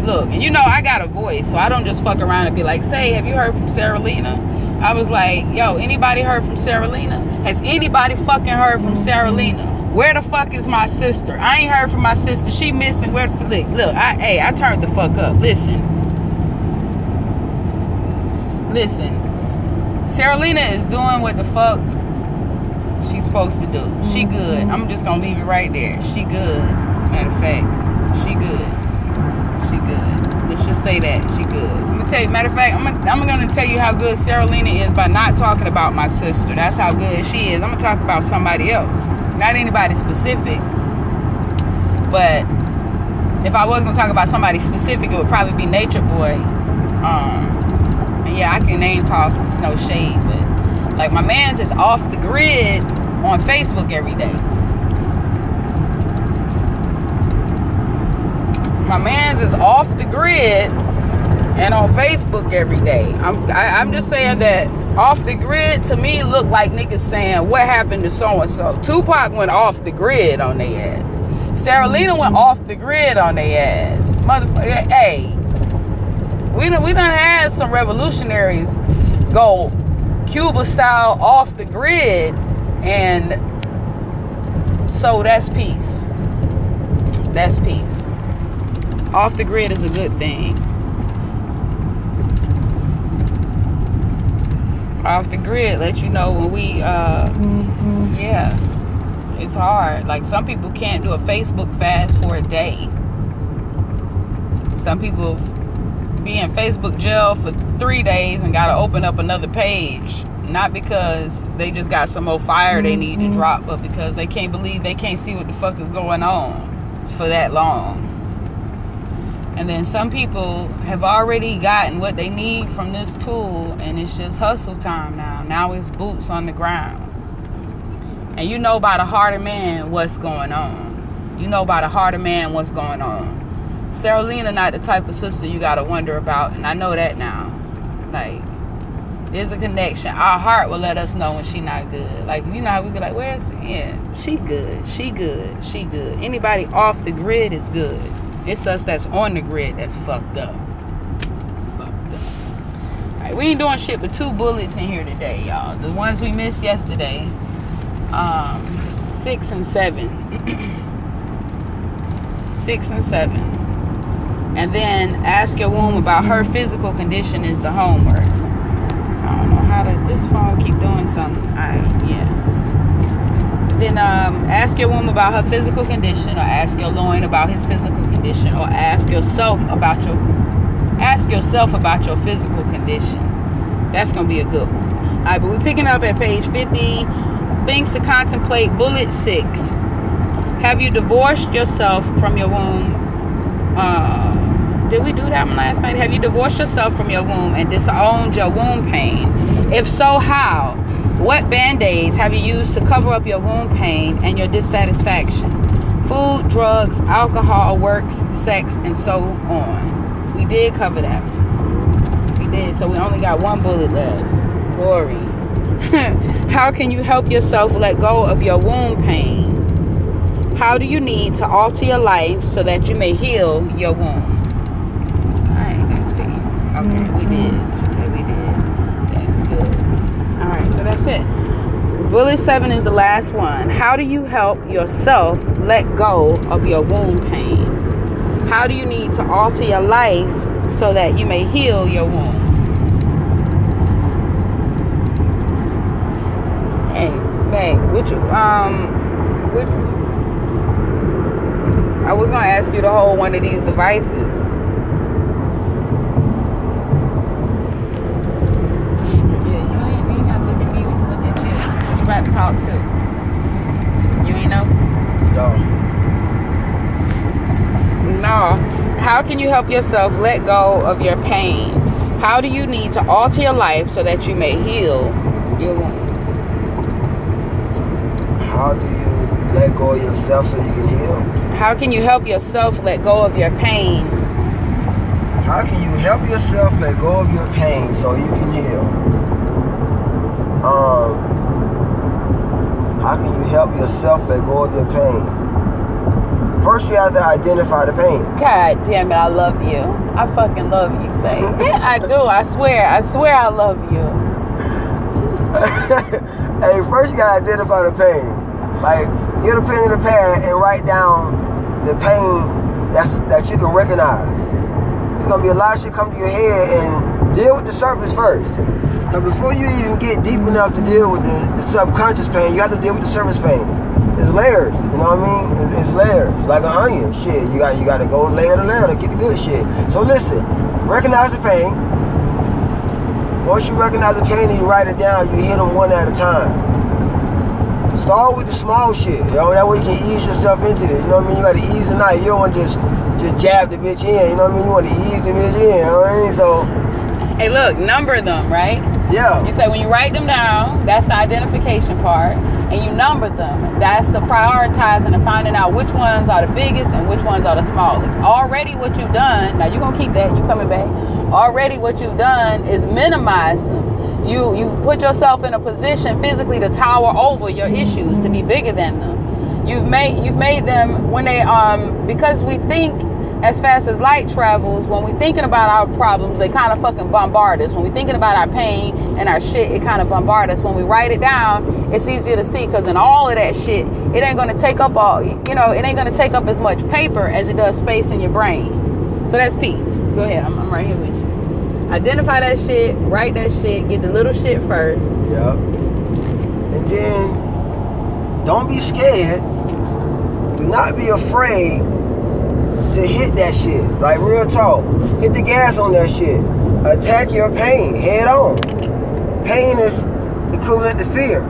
look, and you know I got a voice, so I don't just fuck around and be like, say, have you heard from Sarah Lena? I was like, yo, anybody heard from Sarah Lena? Has anybody fucking heard from Sarah Lena? Where the fuck is my sister? I ain't heard from my sister. She missing. Where the fuck? Look, I turned the fuck up. Listen. Sarah Lena is doing what the fuck she's supposed to do. She good. I'm just gonna leave it right there. She good. Matter of fact, she good. She good. Let's just say that. She good. I'm gonna tell you, matter of fact, I'm gonna tell you how good Sarah Lena is by not talking about my sister. That's how good she is. I'm gonna talk about somebody else. Not anybody specific. But if I was gonna talk about somebody specific, it would probably be Nature Boy. And yeah, I can name call because it's no shade, but like my man's is off the grid on Facebook every day. My man's is off the grid and on Facebook every day. I'm just saying that off the grid to me look like niggas saying what happened to so and so. Tupac went off the grid on their ass. Sarah Lena went off the grid on their ass. Motherfucker, hey, we done had some revolutionaries go Cuba style off the grid, and so that's peace. That's peace. Off the grid is a good thing. Off the grid let you know when we yeah, it's hard. Like some people can't do a Facebook fast for a day. Some people be in Facebook jail for 3 days and gotta open up another page, not because they just got some more fire they need to drop, but because they can't believe they can't see what the fuck is going on for that long. And then some people have already gotten what they need from this tool, and it's just hustle time now. Now it's boots on the ground. And you know by the heart of man what's going on. You know by the heart of man what's going on. Sarah Lena not the type of sister you gotta wonder about, and I know that now. Like, there's a connection. Our heart will let us know when she not good. Like, you know how we be like, where is it? Yeah, she good. She good. She good. Anybody off the grid is good. It's us that's on the grid that's fucked up. Fucked up. Alright, we ain't doing shit but 2 bullets in here today, y'all. The ones we missed yesterday. 6 and 7. 6 and 7. And then ask your womb about her physical condition is the homework. I don't know how this phone keep doing something. Alright, yeah. Then ask your womb about her physical condition, or ask your loin about his physical condition, or ask yourself about your physical condition. That's gonna be a good one. Alright, but we're picking up at page 50. Things to contemplate. Bullet 6. Have you divorced yourself from your womb? Did we do that one last night? Have you divorced yourself from your womb and disowned your womb pain? If so, how? What band-aids have you used to cover up your womb pain and your dissatisfaction? Food, drugs, alcohol, works, sex, and so on. We did cover that. We did. So we only got one bullet left. Glory. How can you help yourself let go of your wound pain? How do you need to alter your life so that you may heal your wound? Alright, that's good. Okay, we did. She said we did. That's good. Alright, so that's it. Bullet 7 is the last one. How do you help yourself let go of your wound pain? How do you need to alter your life so that you may heal your wound? Hey, babe, I was gonna ask you to hold one of these devices. Yeah, you ain't gotta look at me, we can look at you. You about to talk too. You ain't know? No. How can you help yourself let go of your pain? How do you need to alter your life so that you may heal your wound? How do you let go of yourself so you can heal? How can you help yourself let go of your pain? How can you help yourself let go of your pain so you can heal? How can you help yourself let go of your pain? First, you have to identify the pain. God damn it, I love you. I fucking love you, Say. Yeah, I do. I swear I love you. Hey, first you gotta identify the pain. Like, get a pen and a pad and write down the pain that you can recognize. There's gonna be a lot of shit come to your head, and deal with the surface first. Now, before you even get deep enough to deal with the subconscious pain, you have to deal with the surface pain. It's layers, you know what I mean? It's layers, like an onion. Shit, you got to go layer to layer to get the good shit. So listen, recognize the pain. Once you recognize the pain and you write it down, you hit them one at a time. Start with the small shit, you know, that way you can ease yourself into this. You know what I mean? You got to ease the knife. You don't want to just jab the bitch in, you know what I mean? You want to ease the bitch in, you know what I mean? So, hey, look, number them, right? Yeah. You say when you write them down, that's the identification part, and you number them. That's the prioritizing and finding out which ones are the biggest and which ones are the smallest. Already what you've done, now you're going to keep that, you coming back. Already what you've done is minimize them. You've put yourself in a position physically to tower over your issues, to be bigger than them. You've made them when they because we think as fast as light travels, when we're thinking about our problems, they kind of fucking bombard us. When we're thinking about our pain and our shit, it kind of bombard us. When we write it down, it's easier to see, because in all of that shit, it ain't going to take up it ain't going to take up as much paper as it does space in your brain. So that's peace. Go ahead, I'm right here with you. Identify that shit, write that shit, get the little shit first. Yep. And then, don't be scared. Do not be afraid to hit that shit. Like, real talk. Hit the gas on that shit. Attack your pain head on. Pain is equivalent to fear.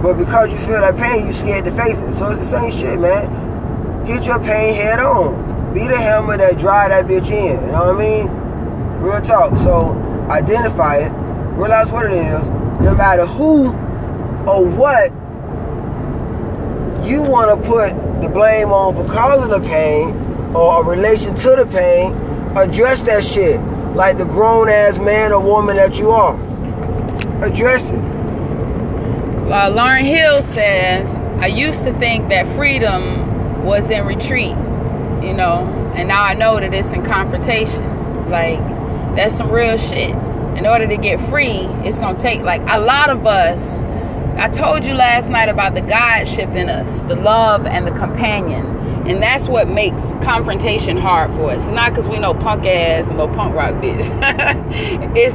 But because you feel that pain, you scared to face it. So it's the same shit, man. Hit your pain head on. Be the hammer that drive that bitch in. You know what I mean? Real talk. So identify it. Realize what it is. No matter who or what you want to put the blame on for causing the pain or a relation to the pain, address that shit like the grown-ass man or woman that you are. Address it. Lauryn Hill says, I used to think that freedom was in retreat, and now I know that it's in confrontation. Like, that's some real shit. In order to get free, it's going to take, like, a lot of us. I told you last night about the godship in us, the love and the companion. And that's what makes confrontation hard for us. It's not because we know punk ass and no punk rock bitch.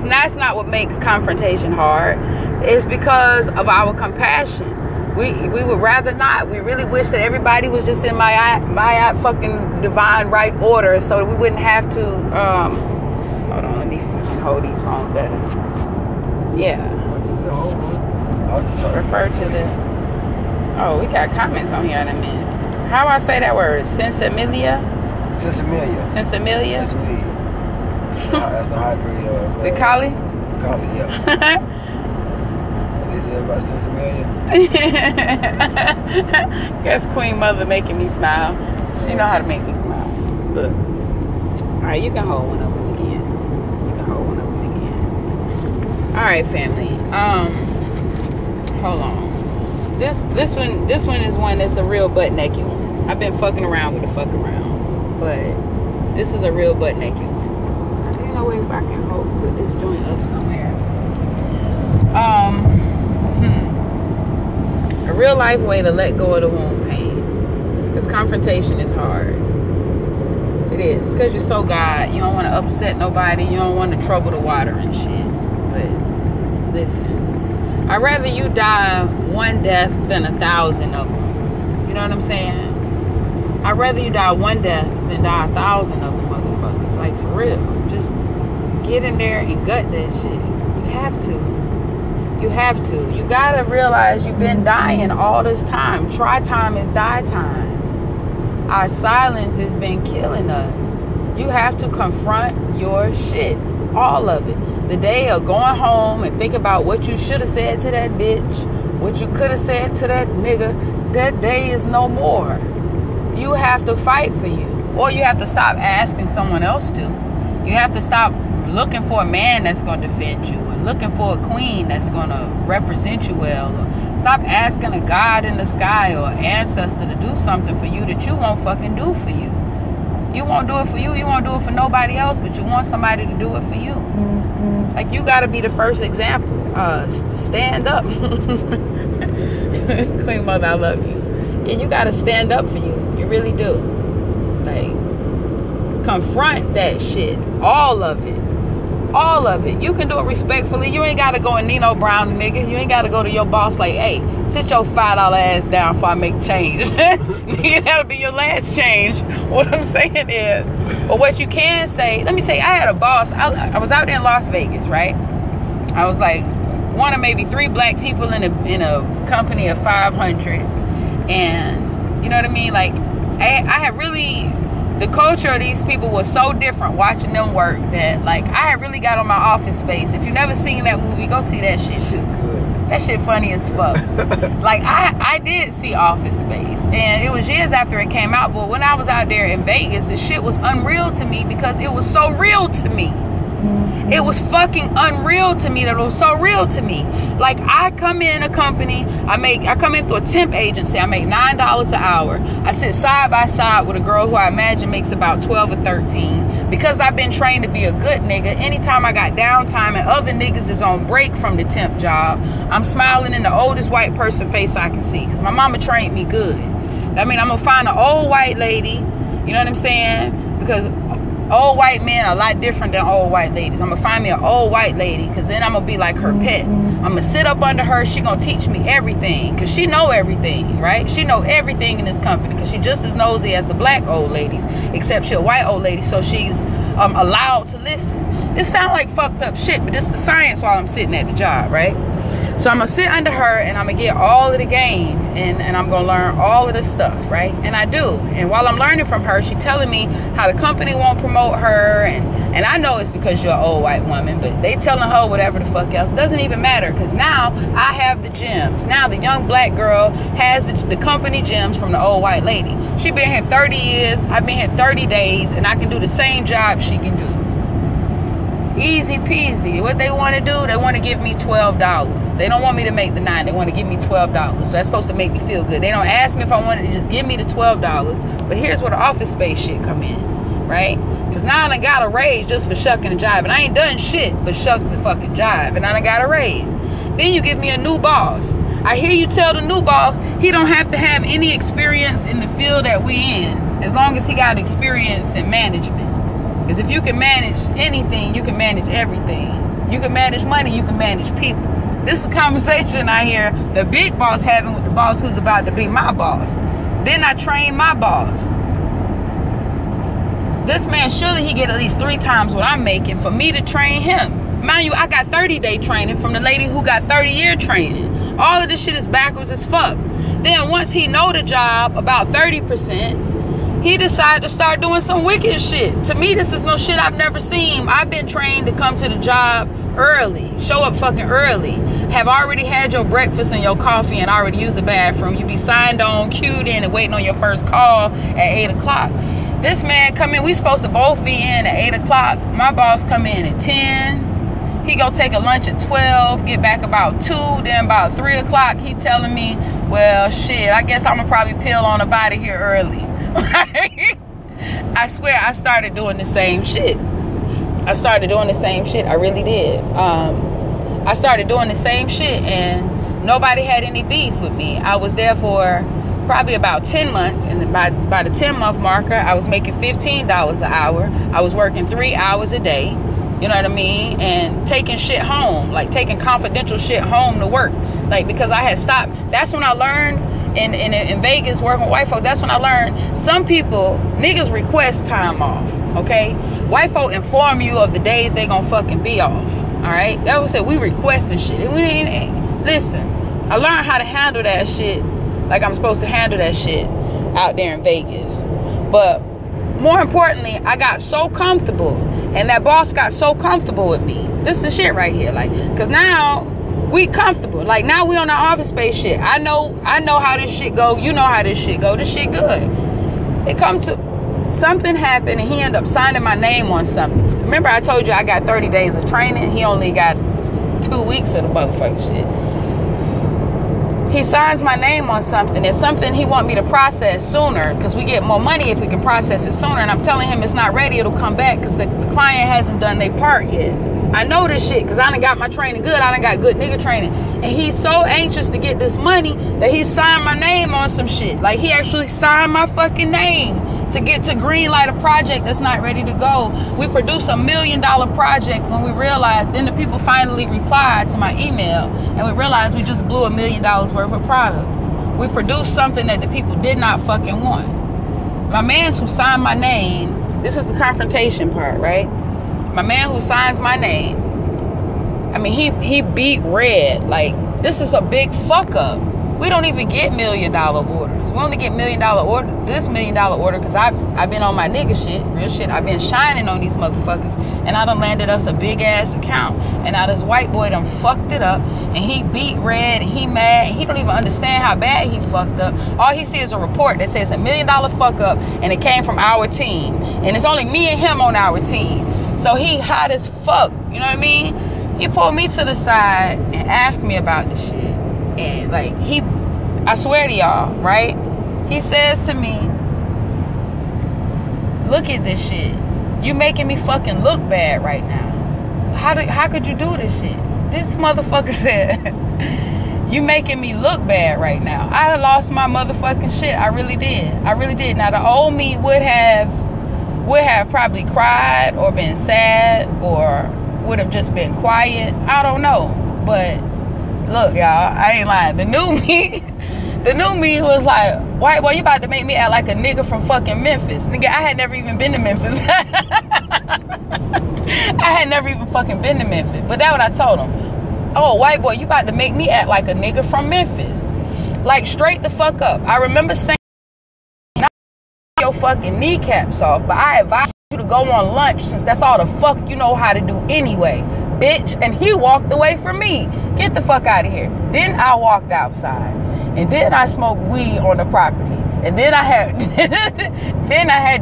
That's not what makes confrontation hard. It's because of our compassion. We would rather not. We really wish that everybody was just in my fucking divine right order, so that we wouldn't have to. Hold on, let me hold these phones better. Yeah. Refer to the. Oh, we got comments on here in a minute. How do I say that word? Sensimilia? Sensimilia? That's weed. That's a high grade. The Kali? Kali, yeah. It is Yeah, about 6 million. Guess Queen Mother making me smile. She know how to make me smile. Look. Alright, you can hold one of them again. You can hold one of them again. Alright, family. Hold on. This one is one that's a real butt naked one. I've been fucking around with the fuck around. But this is a real butt naked one. Ain't no way I can put this joint up somewhere. A real life way to let go of the wound pain. Because confrontation is hard. It is. It's because you're so God. You don't want to upset nobody. You don't want to trouble the water and shit. But listen. I'd rather you die one death than 1,000 of them. You know what I'm saying? I'd rather you die one death than die 1,000 of them motherfuckers. Like, for real. Just get in there and gut that shit. You have to. You have to. You gotta realize you've been dying all this time. Try time is die time. Our silence has been killing us. You have to confront your shit. All of it. The day of going home and think about what you should have said to that bitch, what you could have said to that nigga, that day is no more. You have to fight for you. Or you have to stop asking someone else to. You have to stop looking for a man that's going to defend you. Or looking for a queen that's going to represent you well. Or stop asking a God in the sky or an ancestor to do something for you that you won't fucking do for you. You won't do it for you. You won't do it for nobody else, but you want somebody to do it for you. Like, you got to be the first example. Stand up. Queen Mother, I love you. And you got to stand up for you. You really do. Like, confront that shit. All of it. All of it. You can do it respectfully. You ain't got to go and Nino Brown, nigga. You ain't got to go to your boss like, hey, sit your $5 ass down before I make change. Nigga, that'll be your last change. What I'm saying is, but what you can say, let me tell you, I had a boss. I was out there in Las Vegas, right? I was like one of maybe 3 black people in a company of 500. And, you know what I mean? Like, I had really... The culture of these people was so different watching them work that, like, I had really got on my Office Space. If you never seen that movie, go see that shit too. That shit funny as fuck. Like, I did see Office Space. And it was years after it came out. But when I was out there in Vegas, the shit was unreal to me because it was so real to me. It was fucking unreal to me that it was so real to me. Like, I come in a company, I come in through a temp agency, I make $9 an hour. I sit side by side with a girl who I imagine makes about 12 or 13. Because I've been trained to be a good nigga, anytime I got downtime and other niggas is on break from the temp job, I'm smiling in the oldest white person face I can see. Because my mama trained me good. I mean, I'm going to find an old white lady, you know what I'm saying? Because old white men are a lot different than old white ladies. I'm going to find me an old white lady because then I'm going to be like her pet. I'm going to sit up under her. She going to teach me everything because she know everything, right? She know everything in this company because she just as nosy as the black old ladies, except she a white old lady, so she's allowed to listen. This sound like fucked up shit, but this is the science while I'm sitting at the job, right? So I'm going to sit under her and I'm going to get all of the game and I'm going to learn all of the stuff, right? And I do. And while I'm learning from her, she's telling me how the company won't promote her. And I know it's because you're an old white woman, but they telling her whatever the fuck else. It doesn't even matter because now I have the gems. Now the young black girl has the company gems from the old white lady. She been here 30 years. I've been here 30 days and I can do the same job she can do. Easy peasy. What they want to do, they want to give me $12. They don't want me to make the $9. They want to give me $12. So that's supposed to make me feel good. They don't ask me if I wanted to just give me the $12. But here's where the Office Space shit come in, right? Because now I done got a raise just for shucking and jiving. I ain't done shit but shuck the fucking jive. And I done got a raise. Then you give me a new boss. I hear you tell the new boss he don't have to have any experience in the field that we in, as long as he got experience in management. Because if you can manage anything, you can manage everything. You can manage money, you can manage people. This is a conversation I hear the big boss having with the boss who's about to be my boss. Then I train my boss. This man, surely he get at least 3 times what I'm making for me to train him. Mind you, I got 30-day training from the lady who got 30-year training. All of this shit is backwards as fuck. Then once he know the job about 30%, he decided to start doing some wicked shit. To me, this is no shit I've never seen. I've been trained to come to the job early. Show up fucking early. have already had your breakfast and your coffee and already used the bathroom. You be signed on, queued in, and waiting on your first call at 8 o'clock. This man come in, we supposed to both be in at 8 o'clock. My boss come in at 10. He go take a lunch at 12, get back about 2. Then about 3 o'clock, he telling me, well, shit, I guess I'm going to probably peel on up out of here early. I swear I started doing the same shit. I really did. I started doing the same shit, and nobody had any beef with me. I was there for probably about 10 months, and then by the 10-month marker, I was making $15 an hour. I was working 3 hours a day, you know what I mean, and taking shit home, like taking confidential shit home to work, like, because I had stopped. That's when I learned in Vegas working with white folk. That's when I learned some people, niggas request time off, okay? White folk inform you of the days they gonna fucking be off, all right? That was it. We requesting shit, and we ain't. Listen, I learned how to handle that shit like I'm supposed to handle that shit out there in Vegas. But more importantly, I got so comfortable, and that boss got so comfortable with me. This is the shit right here, like, cause now we comfortable. Like, now we on our office space shit. I know how this shit go. You know how this shit go. This shit good. It comes to something happened, and he ended up signing my name on something. Remember I told you I got 30 days of training? He only got 2 weeks of the motherfucking shit. He signs my name on something. It's something he want me to process sooner, because we get more money if we can process it sooner. And I'm telling him it's not ready. It'll come back because the client hasn't done their part yet. I know this shit because I done got my training good. I done got good nigga training. And he's so anxious to get this money that he signed my name on some shit. Like, he actually signed my fucking name to get to green light a project that's not ready to go. We produced $1 million project when we realized, then the people finally replied to my email, and we realized we just blew $1 million worth of product. We produced something that the people did not fucking want. My man who signed my name, this is the confrontation part, right? My man who signs my name, I mean, he beat red. Like, this is a big fuck up. We don't even get $1 million orders. We only get $1 million order. This $1 million order, because I've been on my nigga shit, real shit. I've been shining on these motherfuckers, and I done landed us a big ass account. And now this white boy done fucked it up, and he beat red. And he mad. And he don't even understand how bad he fucked up. All he sees is a report that says $1 million fuck up, and it came from our team. And it's only me and him on our team. So he hot as fuck. You know what I mean? He pulled me to the side and asked me about this shit. And like, I swear to y'all, right? He says to me, look at this shit. You making me fucking look bad right now. How could you do this shit? This motherfucker said, you making me look bad right now. I lost my motherfucking shit. I really did. Now, the old me would have probably cried or been sad or would have just been quiet. I don't know. But look, y'all, I ain't lying. The new me was like, white boy, you about to make me act like a nigga from fucking Memphis. Nigga, I had never even been to Memphis. I had never even fucking been to Memphis. But that's what I told him. Oh, white boy, you about to make me act like a nigga from Memphis. Like, straight the fuck up. I remember saying, knock your fucking kneecaps off, but I advise you to go on lunch, since that's all the fuck you know how to do anyway, bitch. And he walked away from me. Get the fuck out of here. Then I walked outside, and then I smoked weed on the property, and then I had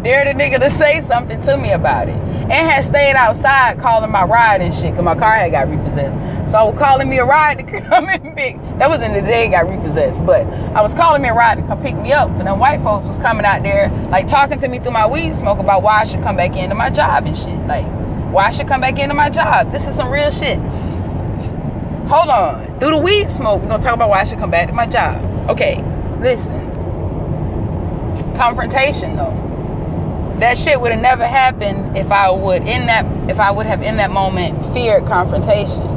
dared a nigga to say something to me about it, and had stayed outside calling my ride and shit, because my car had got repossessed. So I was calling me a ride to come and pick. That was in the day it got repossessed, but I was calling me a ride to come pick me up. And then white folks was coming out there, like, talking to me through my weed smoke about why I should come back into my job and shit. Like, why I should come back into my job. This is some real shit. Hold on. Through the weed smoke, we're gonna talk about why I should come back to my job. Okay, listen. Confrontation, though. That shit would have never happened if I would have in that moment feared confrontation.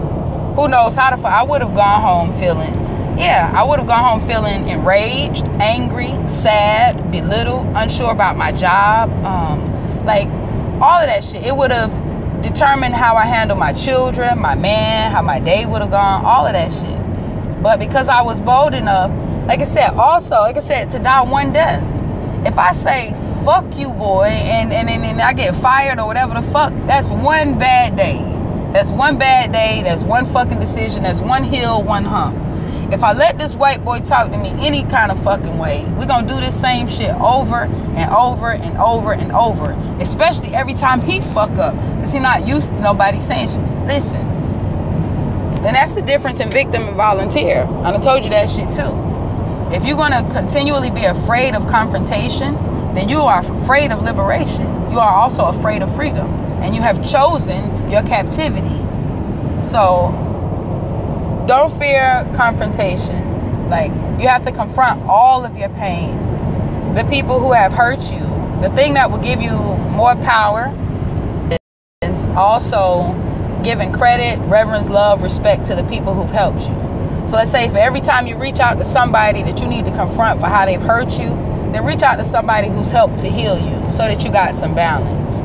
Who knows how the fuck I would have gone home feeling. Yeah, I would have gone home feeling enraged, angry, sad, belittled, unsure about my job. Like, all of that shit. It would have determined how I handle my children, my man, how my day would have gone, all of that shit. But because I was bold enough, like I said, to die one death. If I say, fuck you, boy, and I get fired or whatever the fuck, that's one bad day. That's one bad day. That's one fucking decision. That's one hill, one hump. If I let this white boy talk to me any kind of fucking way, we're going to do this same shit over and over and over and over. Especially every time he fuck up. Because he's not used to nobody saying shit. Listen. Then that's the difference in victim and volunteer. I done told you that shit too. If you're going to continually be afraid of confrontation, then you are afraid of liberation. You are also afraid of freedom. And you have chosen your captivity. So don't fear confrontation. Like, you have to confront all of your pain. The people who have hurt you. The thing that will give you more power is also giving credit, reverence, love, respect to the people who've helped you. So let's say for every time you reach out to somebody that you need to confront for how they've hurt you, then reach out to somebody who's helped to heal you so that you got some balance.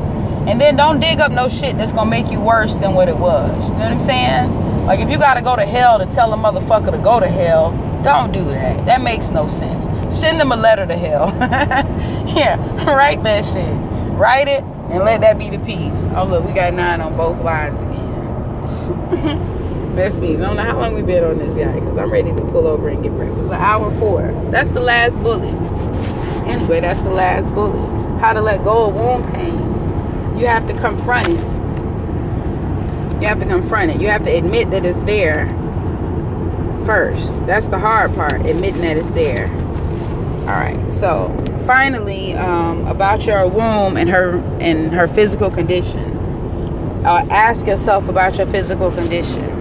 And then don't dig up no shit that's gonna make you worse than what it was. You know what I'm saying? Like, if you gotta go to hell to tell a motherfucker to go to hell, don't do that. That makes no sense. Send them a letter to hell. Yeah, write that shit. Write it and let that be the peace. Oh look, we got 9 on both lines again. Best beats. I don't know how long we been on this, guy, because I'm ready to pull over and get breakfast. It's 1 hour 4. That's the last bullet. Anyway, that's the last bullet. How to let go of wound pain. You have to confront it. You have to confront it. You have to admit that it's there first. That's the hard part, admitting that it's there. All right. So finally, about your womb and her physical condition. Ask yourself about your physical condition.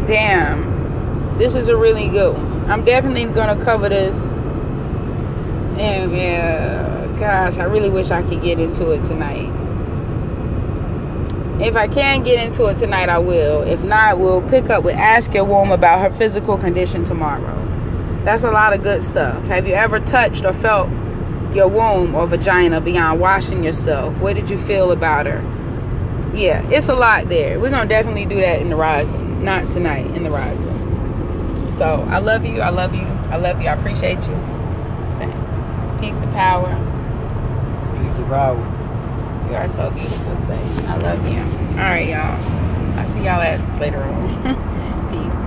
Damn, this is a really good one. I'm definitely gonna cover this. And yeah, gosh, I really wish I could get into it tonight. If I can get into it tonight, I will. If not, we'll pick up with Ask Your Womb about her physical condition tomorrow. That's a lot of good stuff. Have you ever touched or felt your womb or vagina beyond washing yourself? What did you feel about her? Yeah, it's a lot there. We're going to definitely do that in the Rising. Not tonight, in the Rising. So, I love you. I love you. I love you. I appreciate you. Peace and power. Peace and power. You are so beautiful, Stay. I love you. All right, y'all. I'll see y'all later on. Peace.